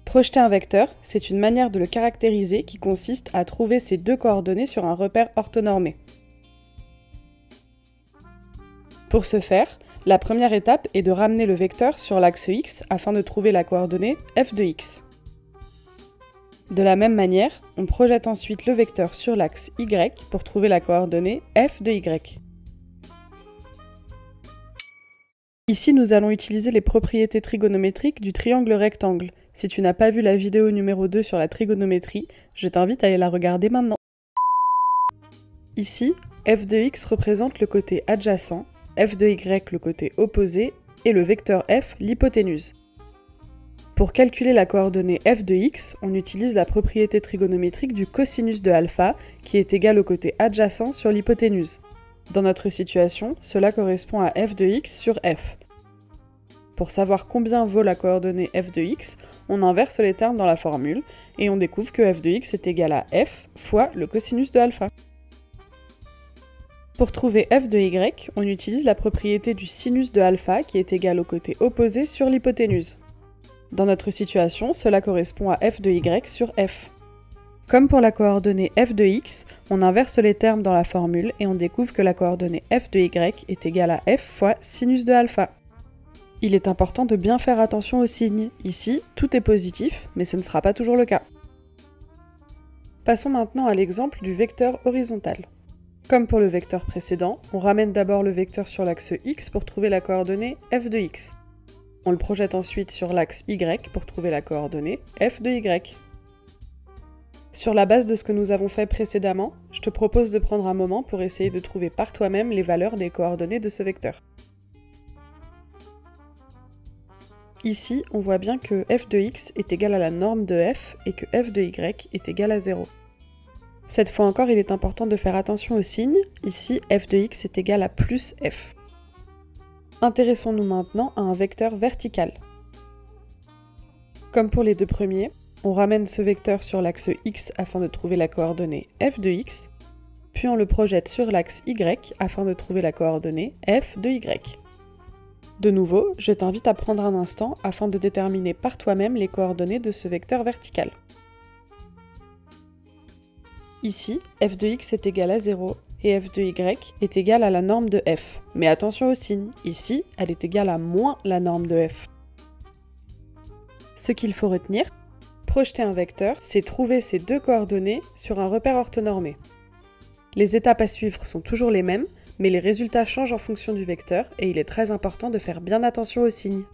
Projeter un vecteur, c'est une manière de le caractériser qui consiste à trouver ses deux coordonnées sur un repère orthonormé. Pour ce faire, la première étape est de ramener le vecteur sur l'axe x afin de trouver la coordonnée f de x. De la même manière, on projette ensuite le vecteur sur l'axe y pour trouver la coordonnée f de y. Ici, nous allons utiliser les propriétés trigonométriques du triangle rectangle. Si tu n'as pas vu la vidéo numéro 2 sur la trigonométrie, je t'invite à aller la regarder maintenant. Ici, f de x représente le côté adjacent, f de y le côté opposé et le vecteur f l'hypoténuse. Pour calculer la coordonnée f de x, on utilise la propriété trigonométrique du cosinus de alpha qui est égal au côté adjacent sur l'hypoténuse. Dans notre situation, cela correspond à f de x sur f. Pour savoir combien vaut la coordonnée f de x, on inverse les termes dans la formule et on découvre que f de x est égal à f fois le cosinus de alpha. Pour trouver f de y, on utilise la propriété du sinus de alpha qui est égal au côté opposé sur l'hypoténuse. Dans notre situation, cela correspond à f de y sur f. Comme pour la coordonnée f de x, on inverse les termes dans la formule et on découvre que la coordonnée f de y est égale à f fois sinus de alpha. Il est important de bien faire attention aux signes. Ici, tout est positif, mais ce ne sera pas toujours le cas. Passons maintenant à l'exemple du vecteur horizontal. Comme pour le vecteur précédent, on ramène d'abord le vecteur sur l'axe x pour trouver la coordonnée f de x. On le projette ensuite sur l'axe y pour trouver la coordonnée f de y. Sur la base de ce que nous avons fait précédemment, je te propose de prendre un moment pour essayer de trouver par toi-même les valeurs des coordonnées de ce vecteur. Ici, on voit bien que f de x est égal à la norme de f et que f de y est égal à 0. Cette fois encore, il est important de faire attention aux signes. Ici, f de x est égal à plus f. Intéressons-nous maintenant à un vecteur vertical. Comme pour les deux premiers, on ramène ce vecteur sur l'axe x afin de trouver la coordonnée f de x, puis on le projette sur l'axe y afin de trouver la coordonnée f de y. De nouveau, je t'invite à prendre un instant afin de déterminer par toi-même les coordonnées de ce vecteur vertical. Ici, f de x est égal à 0 et f de y est égal à la norme de f. Mais attention au signe, ici, elle est égale à moins la norme de f. Ce qu'il faut retenir, projeter un vecteur, c'est trouver ces deux coordonnées sur un repère orthonormé. Les étapes à suivre sont toujours les mêmes, mais les résultats changent en fonction du vecteur et il est très important de faire bien attention aux signes.